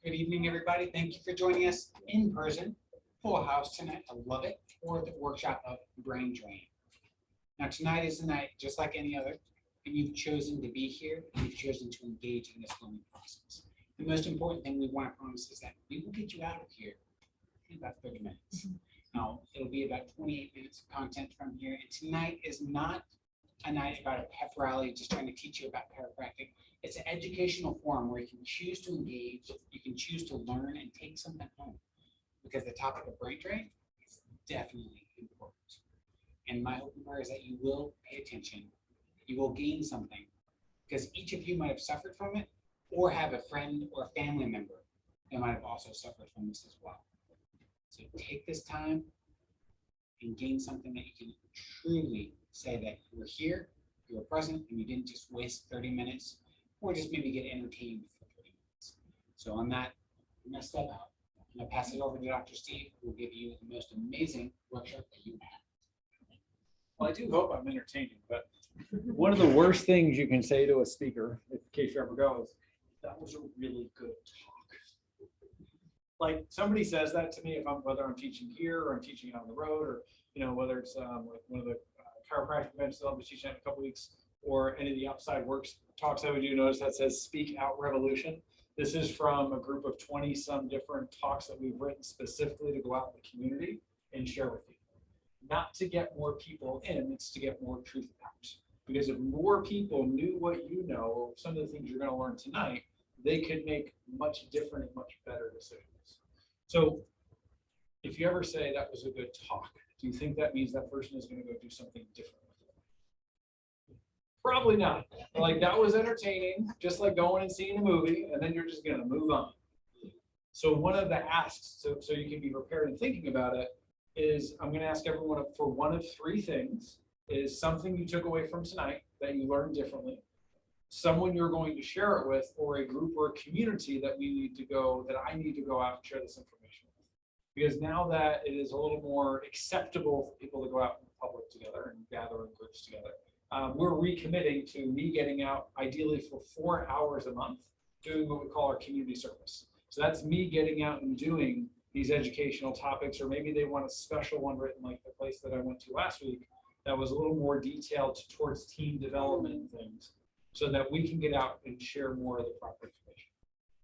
Good evening, everybody. Thank you for joining us in person. Full house tonight. I love it. For the workshop of BrainDrain. Now, tonight is the night, just like any other, and you've chosen to be here, and you've chosen to engage in this learning process. The most important thing we want to promise is that we will get you out of here in about 30 minutes. Now, it'll be about 28 minutes of content from here, and tonight is not a night about a pep rally, just trying to teach you about chiropractic. It's an educational forum where you can choose to engage, you can choose to learn and take something home. Because the topic of brain drain is definitely important. And my hope and prayer is that you will pay attention, you will gain something, because each of you might have suffered from it, or have a friend or a family member that might have also suffered from this as well. So take this time and gain something that you can truly say that you were here, you were present, and you didn't just waste 30 minutes, or just maybe get entertained for 30 minutes. So on that, I'm gonna step out. I'm gonna pass it over to Dr. Steve, who will give you the most amazing workshop that you have. Well, I do hope I'm entertaining, but one of the worst things you can say to a speaker, in case you ever go, is that was a really good talk. Like somebody says that to me, whether I'm teaching here or I'm teaching out on the road, or whether it's like one of the chiropractic events that I'll be teaching in a couple weeks, or any of the outside works talks I would do. Notice that says "Speak Out Revolution." This is from a group of 20 some different talks that we've written specifically to go out in the community and share with you. Not to get more people in, it's to get more truth out. Because if more people knew what you know, some of the things you're going to learn tonight, they could make much different and much better decisions. So if you ever say that was a good talk, do you think that means that person is going to go do something different with it? Probably not. Like, that was entertaining, just like going and seeing a movie, and then you're just going to move on. So one of the asks, so you can be prepared and thinking about it, is I'm going to ask everyone for one of three things. Is something you took away from tonight that you learned differently, someone you're going to share it with, or a group or a community that I need to go out and share this information with. Because now that it is a little more acceptable for people to go out in public together and gather in groups together, we're recommitting to me getting out ideally for 4 hours a month, doing what we call our community service. So that's me getting out and doing these educational topics, or maybe they want a special one written like the place that I went to last week that was a little more detailed towards team development and things, so that we can get out and share more of the proper information.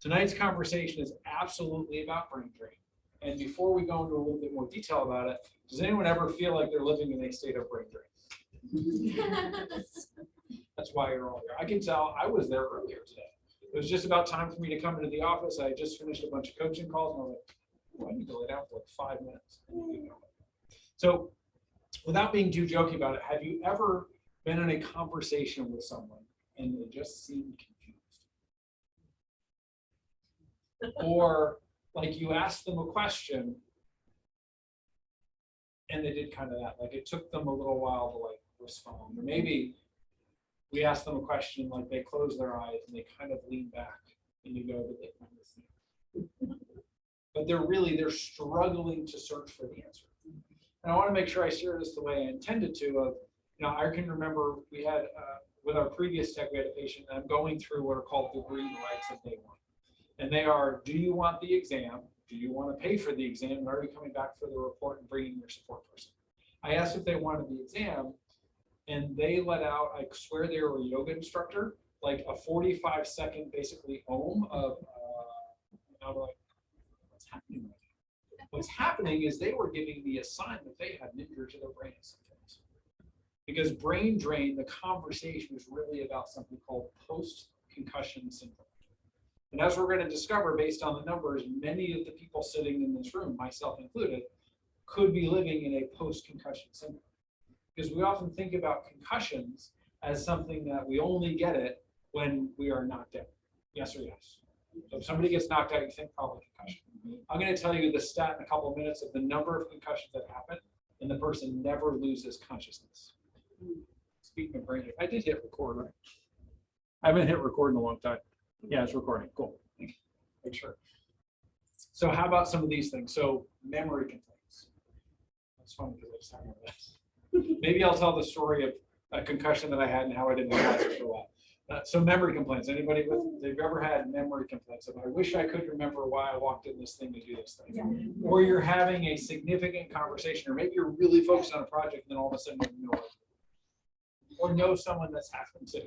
Tonight's conversation is absolutely about brain drain. And before we go into a little bit more detail about it, does anyone ever feel like they're living in a state of brain drain? That's why you're all here. I can tell I was there earlier today. It was just about time for me to come into the office. I just finished a bunch of coaching calls, and I was like, oh, I need to lay down for like 5 minutes. So without being too jokey about it, have you ever been in a conversation with someone and they just seemed confused? Or like you asked them a question and they did kind of that, like it took them a little while to like respond. Or maybe we asked them a question, like they closed their eyes and they kind of lean back and you go, but they kind of see. But they're struggling to search for the answer. And I want to make sure I share this the way I intended to. I can remember we had, with our previous tech, we had a patient, and I'm going through what are called the green lights of day one. And they are, do you want the exam? Do you want to pay for the exam? And are you coming back for the report and bringing your support person? I asked if they wanted the exam, and they let out, I swear they were a yoga instructor, like a 45-second basically ohm of, like, what's happening right now? What's happening is they were giving me a sign that they had an injury to their brain sometimes. Because brain drain, the conversation is really about something called post-concussion syndrome. And as we're going to discover based on the numbers, many of the people sitting in this room, myself included, could be living in a post-concussion syndrome. Because we often think about concussions as something that we only get it when we are knocked out. Yes or yes? So if somebody gets knocked out, you think probably concussion. I'm going to tell you the stat in a couple of minutes of the number of concussions that happen, and the person never loses consciousness. Speaking of brain, I did hit record, right? I haven't hit record in a long time. Yeah, it's recording. Cool. Make sure. So how about some of these things? So memory complaints. That's funny because I just had one of this. Maybe I'll tell the story of a concussion that I had and how I didn't realize it for a while. So memory complaints, anybody they've ever had memory complaints of, I wish I could remember why I walked in this thing to do this thing. Yeah. Or you're having a significant conversation, or maybe you're really focused on a project and then all of a sudden you know it. Or know someone that's happened to.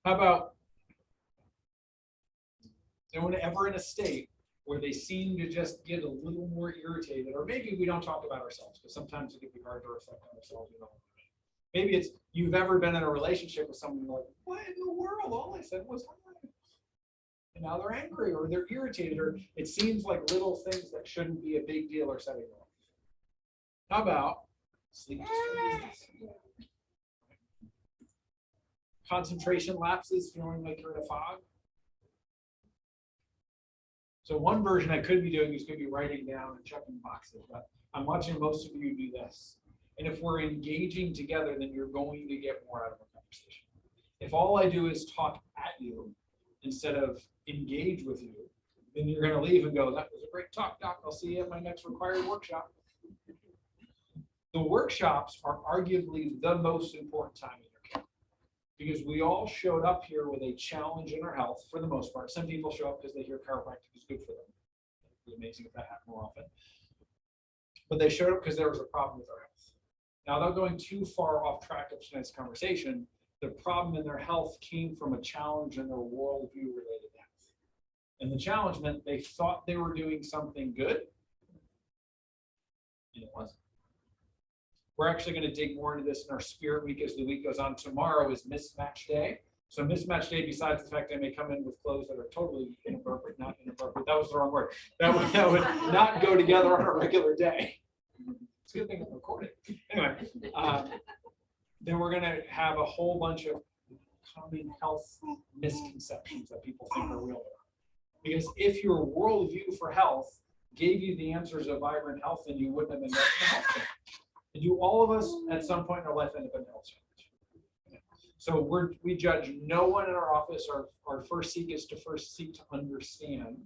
How about anyone ever in a state where they seem to just get a little more irritated, or maybe we don't talk about ourselves, because sometimes it can be hard to reflect on ourselves. Maybe it's you've ever been in a relationship with someone like, what in the world? All I said was hi. And now they're angry or they're irritated, or it seems like little things that shouldn't be a big deal are setting off. How about sleep disturbances? Concentration lapses, feeling like you're in a fog. So one version I could be doing is could be writing down and checking boxes, but I'm watching most of you do this. And if we're engaging together, then you're going to get more out of a conversation. If all I do is talk at you instead of engage with you, then you're going to leave and go, that was a great talk, Doc. I'll see you at my next required workshop. The workshops are arguably the most important time in your care, because we all showed up here with a challenge in our health for the most part. Some people show up because they hear chiropractic is good for them. It would be amazing if that happened more often. But they showed up because there was a problem with their health. Now, without going too far off track of tonight's conversation, the problem in their health came from a challenge in their worldview related to health. And the challenge meant they thought they were doing something good, and it wasn't. We're actually going to dig more into this in our Spirit Week as the week goes on. Tomorrow is Mismatch Day. So Mismatch Day, besides the fact I may come in with clothes that are totally inappropriate, not inappropriate, that was the wrong word. That would not go together on a regular day. It's a good thing I'm recording. Anyway, then we're going to have a whole bunch of common health misconceptions that people think are real. Because if your worldview for health gave you the answers of vibrant health, then you wouldn't have been in health care. And do all of us at some point in our life end up in health challenge? So we judge no one in our office. Our first seek is to first seek to understand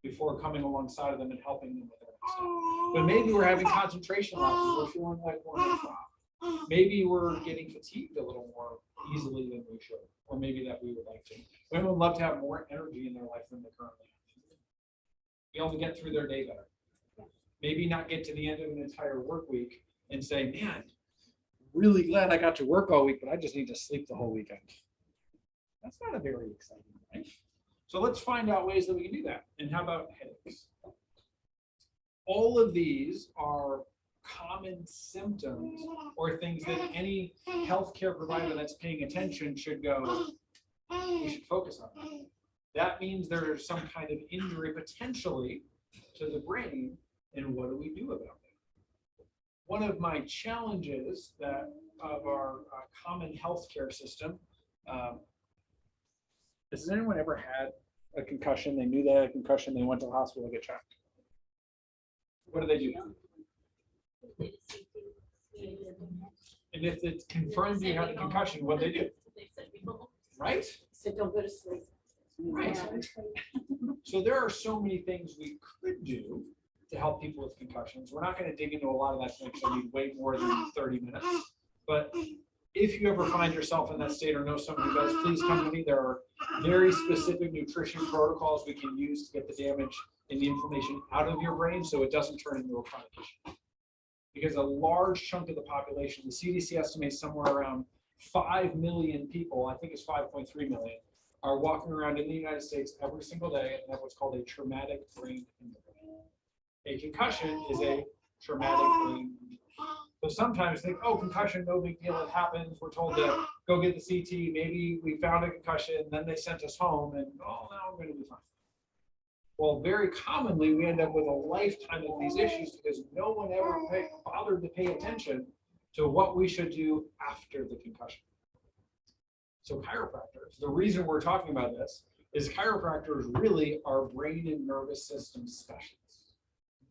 before coming alongside of them and helping them with their understanding. But maybe we're having concentration lapses. We're feeling like we're in a fog. Maybe we're getting fatigued a little more easily than we should, or maybe that we would like to. Women would love to have more energy in their life than they currently have. Be able to get through their day better. Maybe not get to the end of an entire work week and say, man, really glad I got to work all week, but I just need to sleep the whole weekend. That's not a very exciting life. So let's find out ways that we can do that. And how about headaches? All of these are common symptoms or things that any healthcare provider that's paying attention should go, we should focus on that. That means there's some kind of injury potentially to the brain, and what do we do about it? One of my challenges that of our common healthcare system, has anyone ever had a concussion? They knew they had a concussion, they went to the hospital to get checked. What do they do? And if it's confirmed you had a concussion, what do they do? Right? So don't go to sleep. Right. So there are so many things we could do to help people with concussions. We're not going to dig into a lot of that tonight, so we wait more than 30 minutes. But if you ever find yourself in that state or know someone who does, please come to me. There are very specific nutrition protocols we can use to get the damage and the inflammation out of your brain so it doesn't turn into a chronic issue. Because a large chunk of the population, the CDC estimates somewhere around 5 million people, I think it's 5.3 million, are walking around in the United States every single day and have what's called a traumatic brain injury. A concussion is a traumatic brain injury. So sometimes think, oh, concussion, no big deal, it happens. We're told to go get the CT. Maybe we found a concussion, then they sent us home, and oh, now I'm going to be fine. Well, very commonly, we end up with a lifetime of these issues because no one ever bothered to pay attention to what we should do after the concussion. So chiropractors, the reason we're talking about this is chiropractors really are brain and nervous system specialists.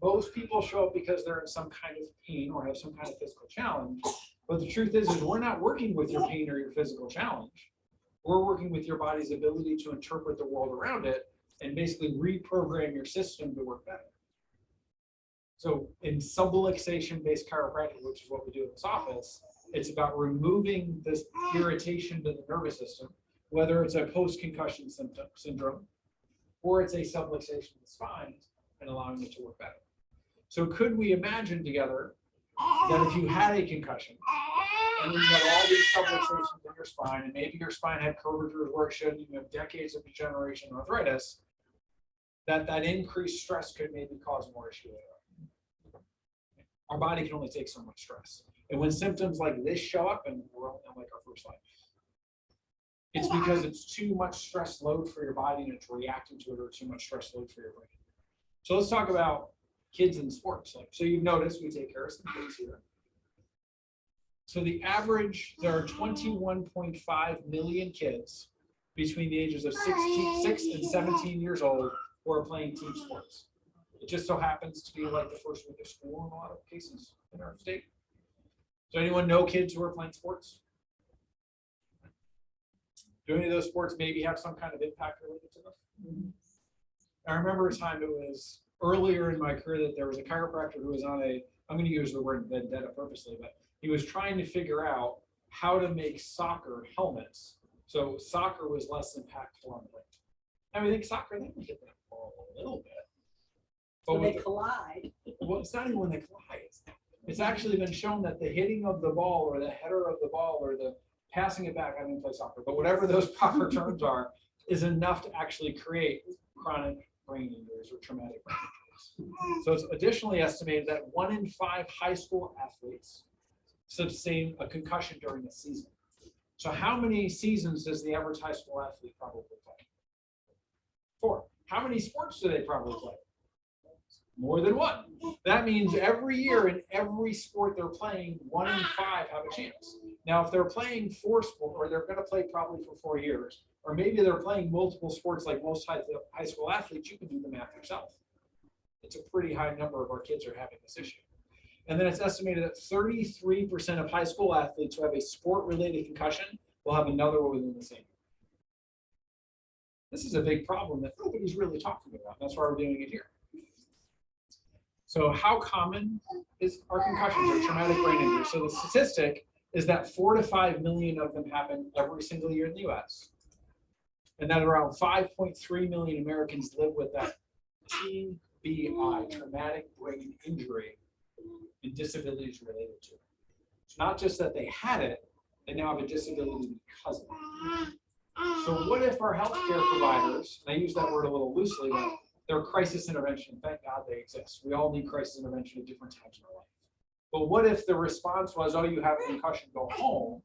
Most people show up because they're in some kind of pain or have some kind of physical challenge. But the truth is we're not working with your pain or your physical challenge. We're working with your body's ability to interpret the world around it and basically reprogram your system to work better. So in subluxation-based chiropractic, which is what we do in this office, it's about removing this irritation to the nervous system. whether it's a post-concussion syndrome, or it's a subluxation of the spine and allowing it to work better. So could we imagine together that if you had a concussion and then you had all these subluxations in your spine, and maybe your spine had curvatures where it shouldn't, you have decades of degeneration and arthritis, that increased stress could maybe cause more issue later. Our body can only take so much stress. And when symptoms like this show up, and we're on like our first slide, it's because it's too much stress load for your body and it's reacting to it, or too much stress load for your brain. So let's talk about kids in sports. So you've noticed we take care of some kids here. So the average, there are 21.5 million kids between the ages of 6 and 17 years old who are playing team sports. It just so happens to be like the first week of school in a lot of cases in our state. Does anyone know kids who are playing sports? Do any of those sports maybe have some kind of impact related to them? I remember a time, it was earlier in my career, that there was a chiropractor who was on I'm going to use the word vendetta purposely, but he was trying to figure out how to make soccer helmets. So soccer was less impactful on the brain. I think soccer, they can hit that ball a little bit. But When they collide. Well, it's not even when they collide. It's actually been shown that the hitting of the ball, or the header of the ball, or the passing it back, I didn't play soccer, but whatever those proper terms are, is enough to actually create chronic brain injuries or traumatic brain injuries. So it's additionally estimated that 1 in 5 high school athletes sustain a concussion during a season. So how many seasons does the average high school athlete probably play? 4. How many sports do they probably play? More than 1. That means every year in every sport they're playing, 1 in 5 have a chance. Now, if they're playing 4 sports, or they're going to play probably for 4 years, or maybe they're playing multiple sports like most high school athletes, you can do the math yourself. It's a pretty high number of our kids are having this issue. And then it's estimated that 33% of high school athletes who have a sport-related concussion will have another one within the same year. This is a big problem that nobody's really talking about. That's why we're doing it here. So how common are concussions or traumatic brain injury? So the statistic is that 4 to 5 million of them happen every single year in the US. And that around 5.3 million Americans live with that TBI, traumatic brain injury, and disabilities related to it. It's not just that they had it, they now have a disability because of it. So what if our healthcare providers, and I use that word a little loosely, but they're crisis intervention, thank God they exist. We all need crisis intervention at different times in our life. But what if the response was, oh, you have a concussion, go home?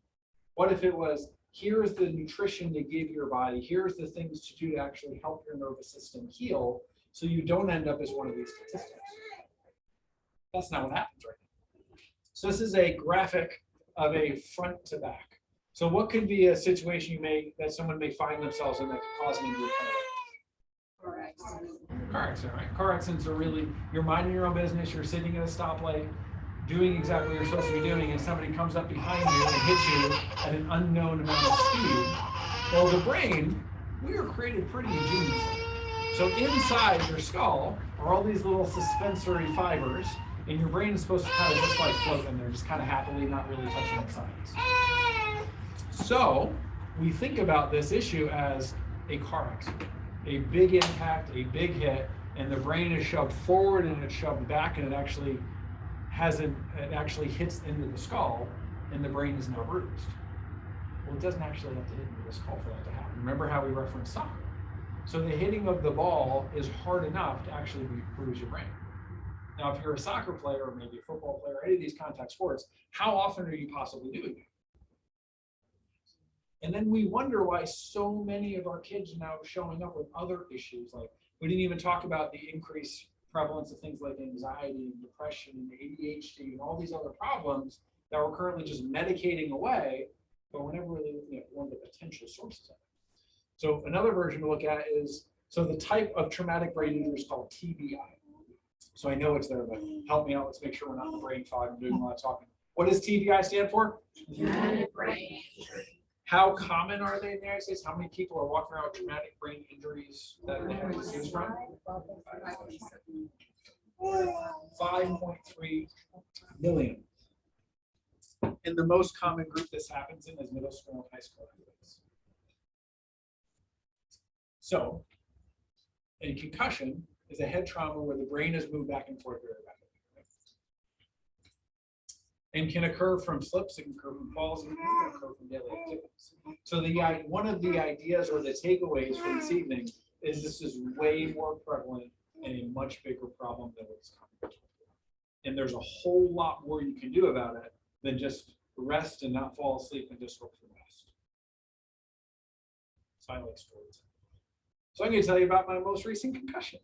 What if it was, here's the nutrition to give your body, here's the things to do to actually help your nervous system heal, so you don't end up as one of these statistics? That's not what happens right now. So this is a graphic of a front to back. So what could be a situation that someone may find themselves in that could cause an injury? Car accident, right? Car accidents are really, you're minding your own business, you're sitting at a stoplight, doing exactly what you're supposed to be doing, and somebody comes up behind you and hits you at an unknown amount of speed. Well, the brain, we are created pretty ingeniously. So inside your skull are all these little suspensory fibers, and your brain is supposed to kind of just like float in there, just kind of happily, not really touching the sides. So we think about this issue as a car accident, a big impact, a big hit, and the brain is shoved forward and it's shoved back, and it actually hits into the skull, and the brain is now bruised. Well, it doesn't actually have to hit into the skull for that to happen. Remember how we referenced soccer? So the hitting of the ball is hard enough to actually bruise your brain. Now, if you're a soccer player, or maybe a football player, or any of these contact sports, how often are you possibly doing that? And then we wonder why so many of our kids are now showing up with other issues. Like, we didn't even talk about the increased prevalence of things like anxiety and depression and ADHD and all these other problems that we're currently just medicating away, but we're never really looking at one of the potential sources of it. So another version to look at is, so the type of traumatic brain injury is called TBI. So I know it's there, but help me out. Let's make sure we're not in the brain fog and doing a lot of talking. What does TBI stand for? Traumatic brain injury. How common are they in the United States? How many people are walking around with traumatic brain injuries that they have disease from? 5.3 million. And the most common group this happens in is middle school and high school athletes. So a concussion is a head trauma where the brain is moved back and forth very rapidly. And can occur from slips, it can occur from falls, and it can occur from daily activities. So one of the ideas or the takeaways for this evening is this is way more prevalent and a much bigger problem than it's common. And there's a whole lot more you can do about it than just rest and not fall asleep and just hope for the best. So I like stories. So I'm going to tell you about my most recent concussion.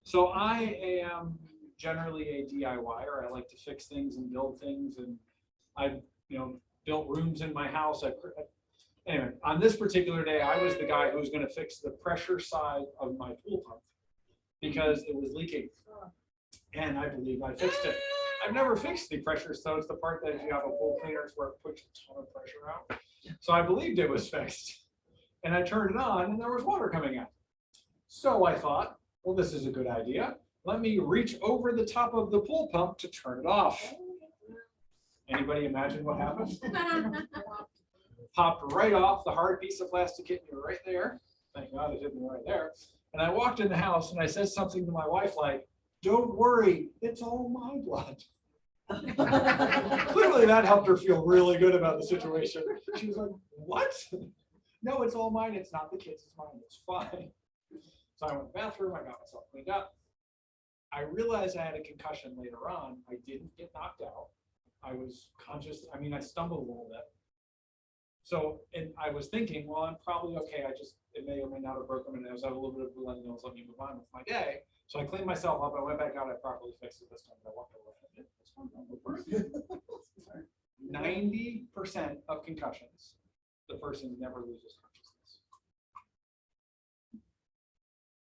So I am generally a DIYer. I like to fix things and build things, and I've built rooms in my house. Anyway, on this particular day, I was the guy who was going to fix the pressure side of my pool pump because it was leaking, and I believe I fixed it. I've never fixed the pressure, so it's the part that if you have a pool cleaner, it's where it puts a ton of pressure out. So I believed it was fixed, and I turned it on, and there was water coming out. So I thought, well, this is a good idea. Let me reach over the top of the pool pump to turn it off. Anybody imagine what happened? Popped right off. The hard piece of plastic hit me right there. Thank God it hit me right there. And I walked in the house and I said something to my wife like, "Don't worry, it's all my blood." Clearly that helped her feel really good about the situation. She was like, "What?" "No, it's all mine. It's not the kids. It's mine. It's fine." So I went to the bathroom. I got myself cleaned up. I realized I had a concussion later on. I didn't get knocked out. I was conscious. I mean, I stumbled a little bit. So, and I was thinking, well, I'm probably okay. It may or may not have broken my nose. I have a little bit of blood in the nose. Let me move on with my day. So I cleaned myself up. I went back out. I properly fixed it this time. I walked over. 90% of concussions, the person never loses consciousness.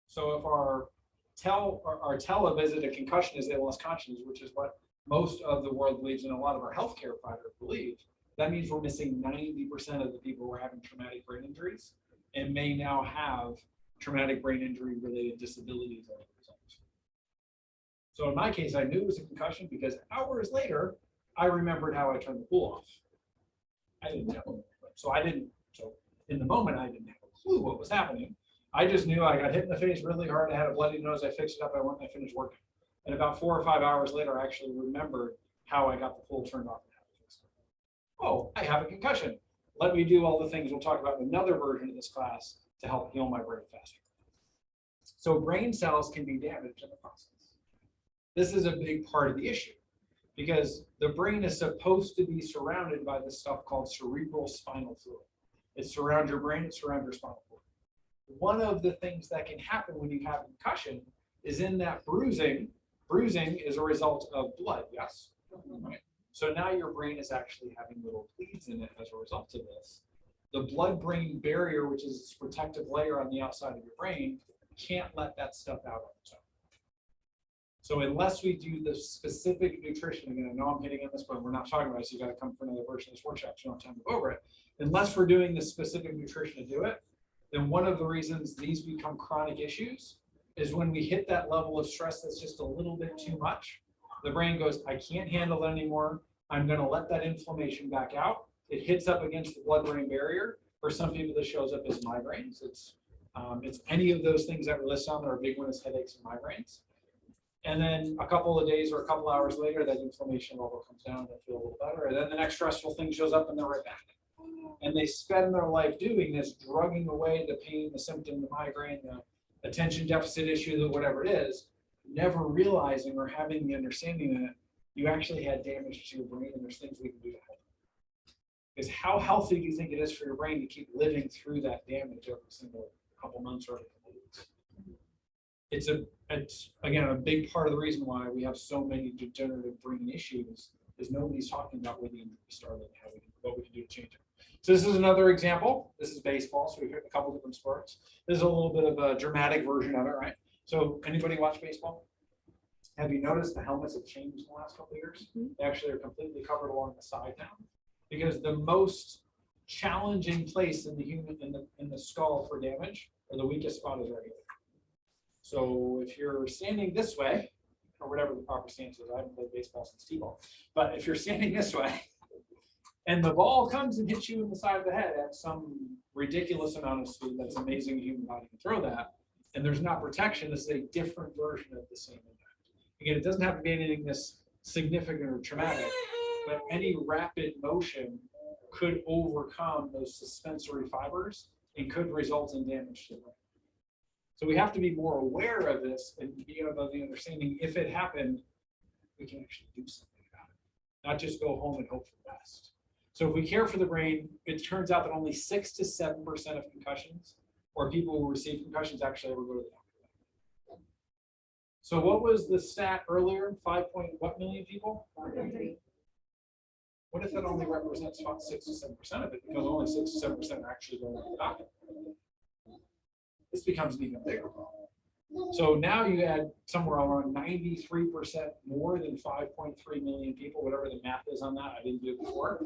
So if our tell of is it a concussion is they lost consciousness, which is what most of the world believes and a lot of our healthcare providers believe, that means we're missing 90% of the people who are having traumatic brain injuries and may now have traumatic brain injury related disabilities as a result. So in my case, I knew it was a concussion because hours later, I remembered how I turned the pool off. I didn't know. So in the moment, I didn't have a clue what was happening. I just knew I got hit in the face really hard. I had a bloody nose. I fixed it up. I went and I finished working. And about 4 or 5 hours later, I actually remembered how I got the pool turned off and how to fix it. Oh, I have a concussion. Let me do all the things we'll talk about in another version of this class to help heal my brain faster. So brain cells can be damaged in the process. This is a big part of the issue because the brain is supposed to be surrounded by this stuff called cerebral spinal fluid. It surrounds your brain, it surrounds your spinal fluid. One of the things that can happen when you have a concussion is in that bruising. Bruising is a result of blood, yes? Right. So now your brain is actually having little bleeds in it as a result of this. The blood-brain barrier, which is this protective layer on the outside of your brain, can't let that stuff out on its own. So unless we do the specific nutrition, again, I know I'm hitting on this, but we're not talking about it, so you got to come for another version of this workshop, so you don't have time to go over it. Unless we're doing the specific nutrition to do it, then one of the reasons these become chronic issues is when we hit that level of stress that's just a little bit too much, the brain goes, I can't handle it anymore. I'm going to let that inflammation back out. It hits up against the blood-brain barrier. For some people, this shows up as migraines. It's any of those things that we list on there. A big one is headaches and migraines. And then a couple of days or a couple hours later, that inflammation level comes down, they feel a little better. And then the next stressful thing shows up and they're right back. And they spend their life doing this, drugging away the pain, the symptom, the migraine, the attention deficit issue, the whatever it is, never realizing or having the understanding that you actually had damage to your brain and there's things we can do to help. Because how healthy do you think it is for your brain to keep living through that damage every single couple months or every couple weeks? It's again a big part of the reason why we have so many degenerative brain issues is nobody's talking about where the injury started and what we can do to change it. So this is another example. This is baseball, so we've hit a couple different sports. This is a little bit of a dramatic version of it, right? So anybody watch baseball? Have you noticed the helmets have changed in the last couple of years? They actually are completely covered along the side now, because the most challenging place in the human in the skull for damage, or the weakest spot, is right here. So if you're standing this way, or whatever the proper stance is, I haven't played baseball since T-ball, but if you're standing this way, and the ball comes and hits you in the side of the head at some ridiculous amount of speed, that's amazing, the human body can throw that, and there's not protection, this is a different version of the same impact. Again, it doesn't have to be anything this significant or traumatic, but any rapid motion could overcome those suspensory fibers and could result in damage to the brain. So we have to be more aware of this and be able to understanding if it happened, we can actually do something about it, not just go home and hope for the best. So if we care for the brain, it turns out that only 6 to 7% of concussions or people who receive concussions actually ever go to the doctor. So what was the stat earlier? 5 million people? What if that only represents about 6 to 7% of it? Because only 6 to 7% are actually going to the doctor. This becomes an even bigger problem. So now you add somewhere around 93% more than 5.3 million people, whatever the math is on that, I didn't do it before.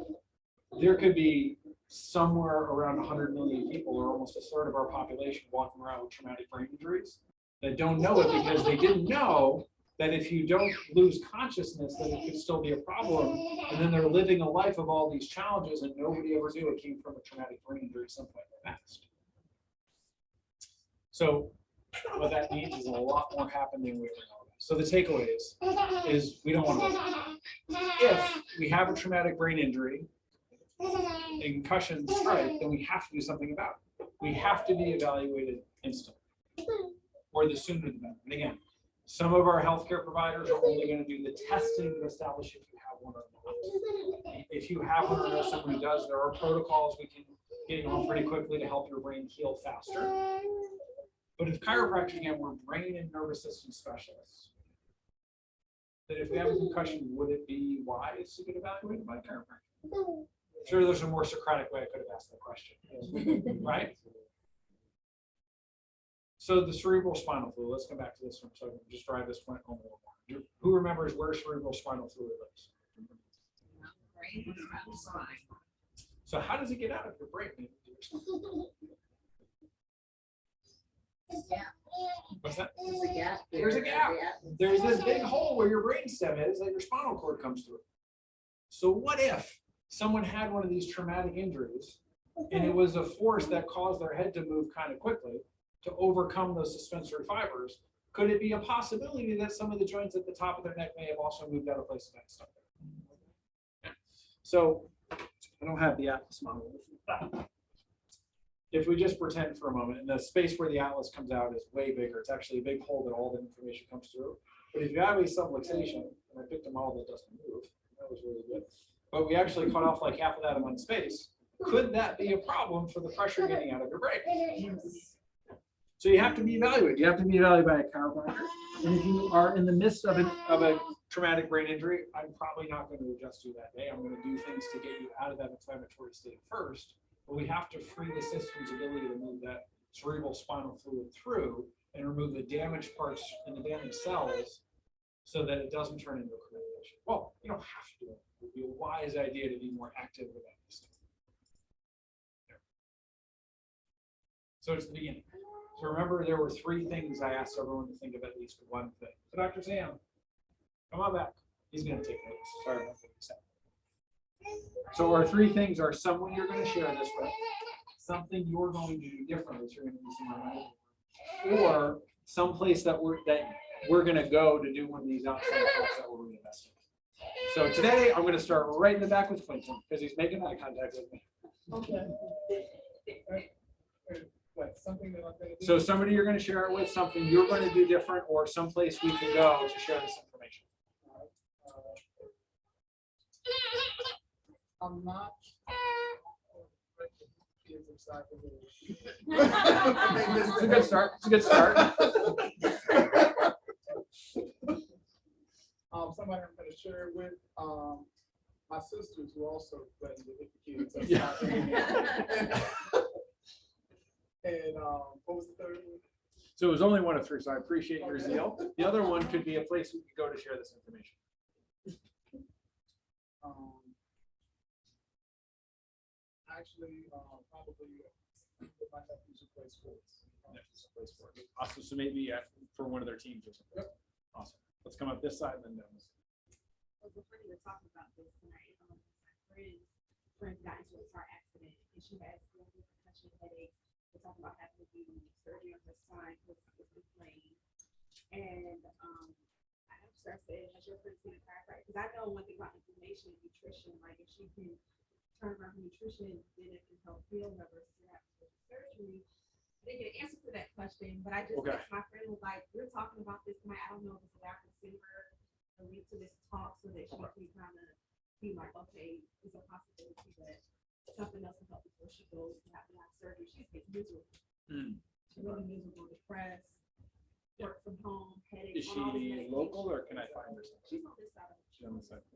There could be somewhere around 100 million people, or almost a third of our population, walking around with traumatic brain injuries that don't know it because they didn't know that if you don't lose consciousness, that it could still be a problem. And then they're living a life of all these challenges and nobody ever knew it came from a traumatic brain injury at some point in the past. So what that means is a lot more happening than we ever know. So the takeaway is we don't want to live. If we have a traumatic brain injury and concussion strike, then we have to do something about it. We have to be evaluated instantly, or the sooner the better. And again, some of our healthcare providers are only going to do the testing to establish if you have one or not. If you have one or know someone who does, there are protocols we can get you on pretty quickly to help your brain heal faster. But if chiropractic, again, we're brain and nervous system specialists, that if we have a concussion, would it be wise to get evaluated by chiropractic? Sure, there's a more Socratic way I could have asked that question, right? So the cerebral spinal fluid, let's come back to this one so I can just drive this point home a little more. Who remembers where cerebral spinal fluid lives? So how does it get out of your brain? What's that? There's a gap. There's this big hole where your brain stem is that your spinal cord comes through. So what if someone had one of these traumatic injuries and it was a force that caused their head to move kind of quickly to overcome those suspensory fibers? Could it be a possibility that some of the joints at the top of their neck may have also moved out of place and stuff there? So I don't have the atlas model. If we just pretend for a moment, and the space where the atlas comes out is way bigger, it's actually a big hole that all the information comes through. But if you have a subluxation, and I picked a model that doesn't move, that was really good. But we actually cut off like half of that in one space. Could that be a problem for the pressure getting out of your brain? So you have to be evaluated. You have to be evaluated by a chiropractor. And if you are in the midst of a traumatic brain injury, I'm probably not going to adjust you that day. I'm going to do things to get you out of that inflammatory state first. But we have to free the system's ability to move that cerebral spinal fluid through and remove the damaged parts and the damaged cells so that it doesn't turn into a communication. Well, you don't have to do it. It would be a wise idea to be more active with that system. So it's the beginning. So remember, there were 3 things I asked everyone to think of at least one thing. So Dr. Sam, come on back. He's going to take notes. Sorry about what he said. So our 3 things are someone you're going to share this with, something you're going to do differently, so you're going to do somewhere, or someplace that we're going to go to do one of these outside talks that we're going to invest in. So today I'm going to start right in the back with Quentin because he's making eye contact with me. Okay. What, something that I'm going to do? So somebody you're going to share it with, something you're going to do different, or someplace we can go to share this information. I'm not. It's a good start. It's a good start. Somebody I'm going to share it with, my sisters who also threatened to hit the kids. Yeah. And what was the third one? So it was only one of 3, so I appreciate your zeal. The other one could be a place we could go to share this information. Actually, probably my nephews who play sports. Awesome. So maybe for one of their teams or something. Yep. Awesome. Let's come up this side and then down this side. It was funny to talk about this tonight. My friends friend got into a car accident and she has concussion headaches. We're talking about having to do surgery on her spine because it's inflamed. And I asked her, I said, has your friend seen a chiropractor? Because I know one thing about inflammation and nutrition, like if she can turn around her nutrition, then it can help heal her versus having to do surgery. I didn't get an answer to that question, but I just Okay. asked my friend, was like, we're talking about this tonight. I don't know if it's allowed to send her a link to this talk so that she can kind of be like, okay, it's a possibility that something else will help before she goes to have surgery. She's getting miserable. She's really miserable, depressed, work from home, headaches. Is on all this she medication. local or can I find her somewhere? She's on this side of it. She's on this side.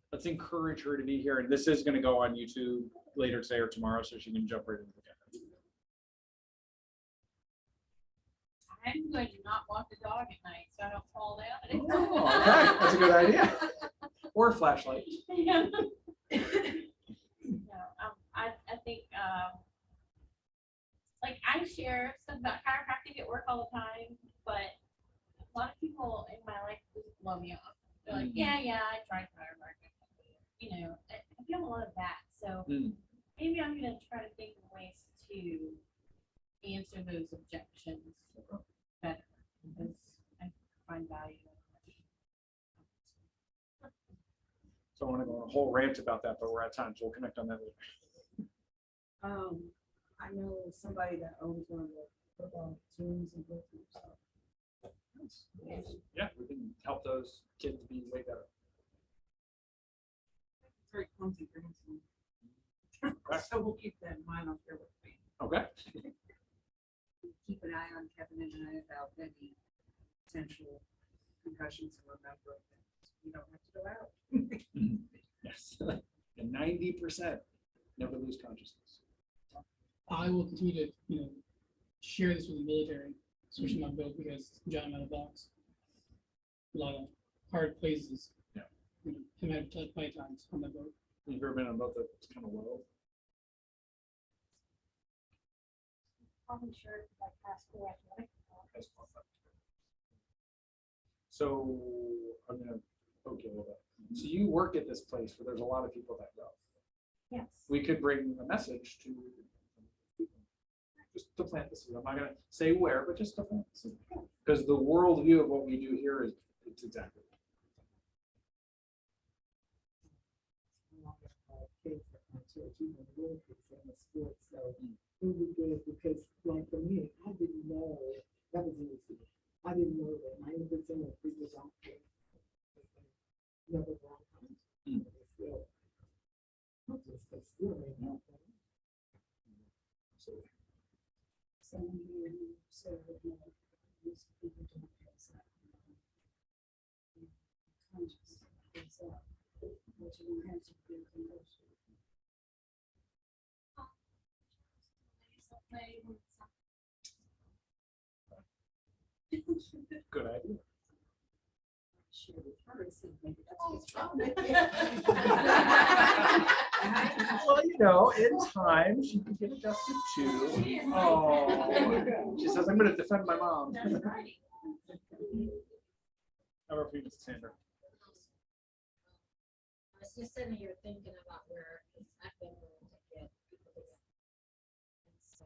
Let's encourage her to be here. And this is going to go on YouTube later today or tomorrow, so she can jump right into the camera. I'm going to not walk the dog at night, so I don't fall down. Oh, okay. That's a good idea. Or a flashlight. Yeah. No, I think, like I share stuff about chiropractic at work all the time, but a lot of people in my life just blow me off. They're like, yeah, I tried chiropractic. You know, I feel a lot of that. So maybe I'm going to try to think of ways to answer those objections better because I find value in it. So I want to go on a whole rant about that, but we're at time, so we'll connect on that later. I know somebody that owns one of the football teams and go through stuff. Yeah, we can help those kids be way better. It's very clumsy for him. Okay. So we'll keep that in mind on here with me. Okay. Keep an eye on Kevin and I about any potential concussions and remember that you don't have to go out. Yes. And 90% never lose consciousness. I will continue to, share this with the military, especially my boat, because John out of box. A lot of hard places. Yeah. Him had to play times on the boat. You've ever been on a boat that's kind of low? I'm sure like high school athletic. So I'm gonna poke you a little bit. So you work at this place where there's a lot of people that go. Yes. We could bring a message to just to plant the seed. I'm not gonna say where, but just to plant the seed. Because the worldview of what we do here is it's exactly. Kids at my church, even little kids in the sports, so it would be good because, like for me, I didn't know that was easy. I didn't know that 90% of people don't care. Never wrong time. Still, they still ain't helping. So you said that most people don't have that. Conscious is that what you have to do emotion. Good idea. Share with her, so maybe that's Oh, what's wrong. Well, in time, she can get adjusted to. Oh, she says, I'm going to defend my mom. That's right. How about for you, Mrs. Sandra? I was just sitting here thinking about where I've been willing to get people together. And so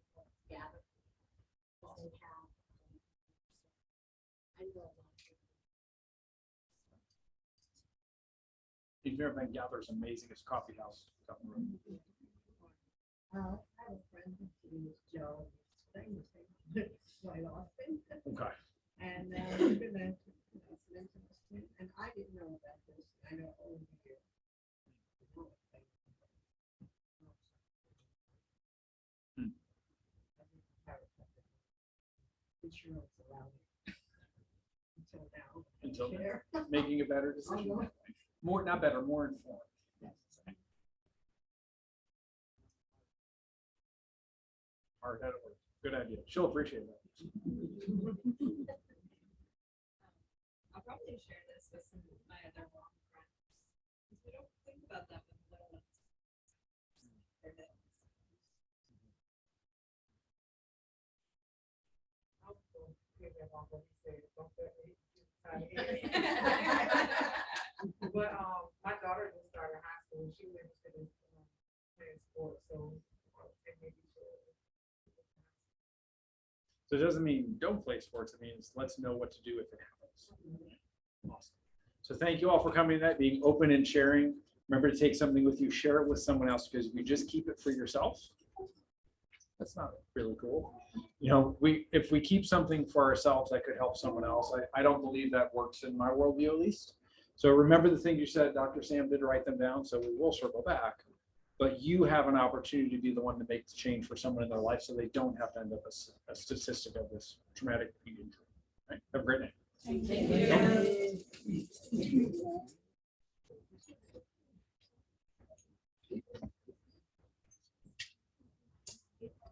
people gather. They have. I know a lot of people. If you've ever been Gather's amazing, it's coffee house. Down the road. I have a friend who is Joe, famous, quite often. Okay. And we've been there, and I didn't know about this. I know only here. Insurance allowed it. Until now. Until now. Care. Making a better decision. More, not better, more informed. Hard at work. Good idea. She'll appreciate that. I'll probably share this with some of my other mom friends. Because we don't think about that with little ones. They're little. But, my daughter just started high school, and she was interested in playing sports, so. And maybe So it doesn't mean don't play sports. It means let's know what to do if it happens. Awesome. So thank you all for coming tonight, being open and sharing. Remember to take something with you, share it with someone else, because if you just keep it for yourself, that's not really cool. You know, if we keep something for ourselves that could help someone else, I don't believe that works in my worldview at least. So remember the things you said, Dr. Sam did write them down, so we will circle back. But you have an opportunity to be the one to make the change for someone in their life so they don't have to end up a statistic of this traumatic injury. Right? Have a great night. Thank you.